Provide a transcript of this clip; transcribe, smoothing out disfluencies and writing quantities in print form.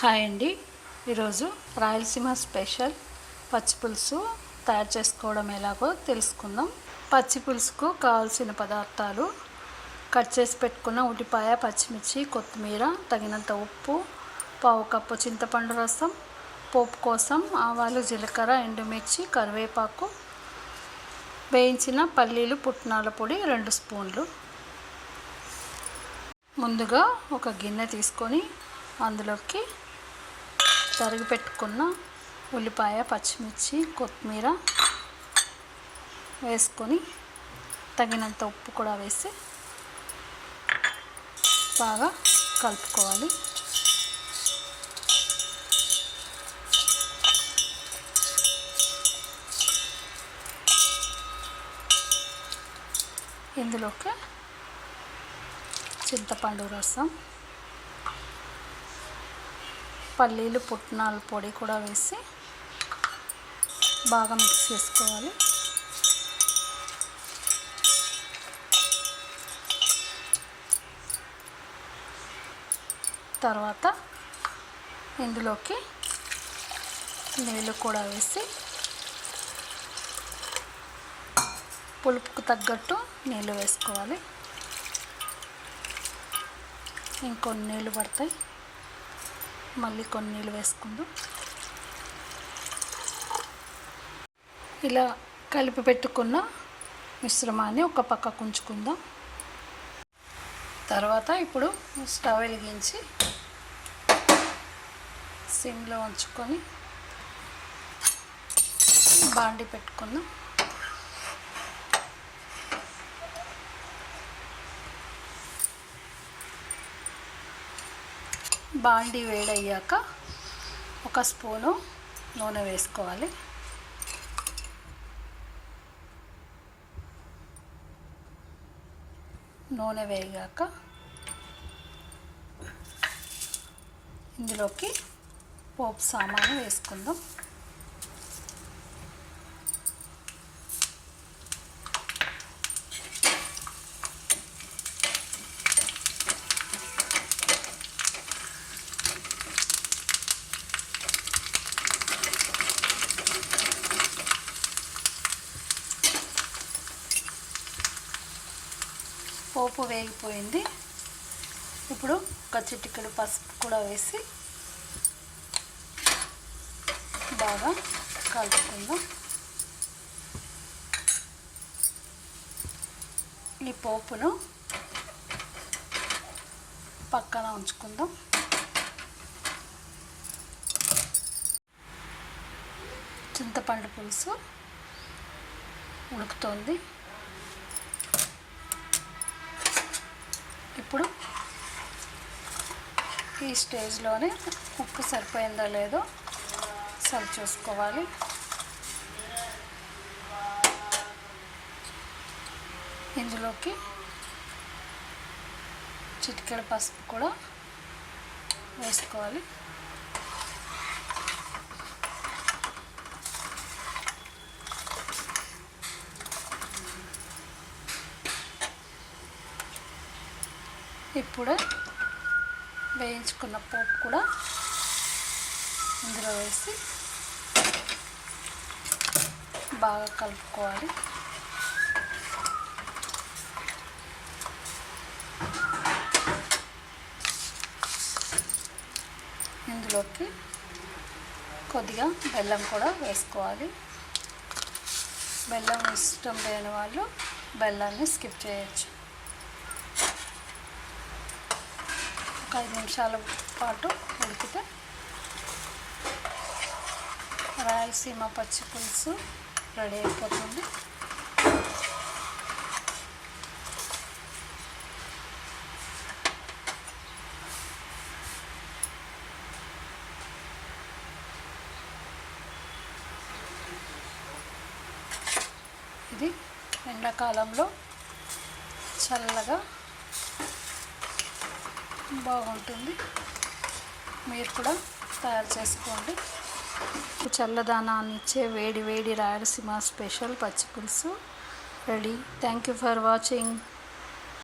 Hi అండి. ఈరోజు Rayalaseema special పచ్చి పులుసు తయారు చేసుకోవడం ఎలాగో తెలుసుకుందాం. పచ్చి పులుసుకు కావాల్సిన పదార్థాలు: కట్ చేసి పెట్టుకున్న ఉల్లిపాయ, పచ్చిమిర్చి, కొత్తిమీర, తగినంత ఉప్పు, పావు కప్పు చింతపండు రసం, పోపు కోసం ఆవాలు, జీలకర్ర, ఎండుమిర్చి, కరివేపాకు, వేయించిన పల్లీలు, పుట్నాల పొడి 2 స్పూన్లు. ముందుగా ఒక గిన్నె తీసుకొని అందులోకి తరిగి పెట్టుకున్న ఉల్లిపాయ, పచ్చిమిర్చి, కొత్తిమీర వేసుకొని తగినంత ఉప్పు కూడా వేసి బాగా కలుపుకోవాలి. ఇందులోకి చింతపండు రసం, పల్లీలు, పుట్నాల పొడి కూడా వేసి బాగా మిక్స్ చేసుకోవాలి. తర్వాత ఇందులోకి నీళ్ళు కూడా వేసి పులుపుకు తగ్గట్టు నీళ్ళు వేసుకోవాలి. ఇంకొన్ని నీళ్ళు పడతాయి, మళ్ళీ కొన్ని నీళ్ళు వేసుకుందాం. ఇలా కలిపి పెట్టుకున్న మిశ్రమాన్ని ఒక పక్కకు ఉంచుకుందాం. తర్వాత ఇప్పుడు స్టవ్ వెలిగించి సిమ్లో ఉంచుకొని బాండి పెట్టుకుందాం. బాండి వేడయ్యాక 1 స్పూను నూనె వేసుకోవాలి. నూనె వేగాక ఇందులోకి పోపు సామాను వేసుకుందాం. పోపు వేగిపోయింది. ఇప్పుడు ఒక చిటికెడు పసుపు కూడా వేసి బాగా కలుపుకుందాం. ఈ పోపును పక్కన ఉంచుకుందాం. చింతపండు పులుసు ఉడుకుతోంది. ఇప్పుడు ఈ స్టేజ్లోనే ఉప్పు సరిపోయిందో లేదో సరి చూసుకోవాలి. ఇందులోకి చిటికెడు పసుపు కూడా వేసుకోవాలి. ఇప్పుడే వేయించుకున్న పోపు కూడా ఇందులో వేసి బాగా కలుపుకోవాలి. ఇందులోకి కొద్దిగా బెల్లం కూడా వేసుకోవాలి. బెల్లం ఇష్టం లేని వాళ్ళు బెల్లాన్ని స్కిప్ చేయొచ్చు. 5 నిమిషాల పాటు ఉడికితే రాయలసీమ పచ్చి పులుసు రెడీ అయిపోతుంది. ఇది ఎండాకాలంలో చల్లగా బాగుంటుంది. మీరు కూడా తయారు చేసుకోండి. చల్లదనాన్ని ఇచ్చే వేడి వేడి రాయలసీమ స్పెషల్ పచ్చి పులుసు ready. Thank you for watching.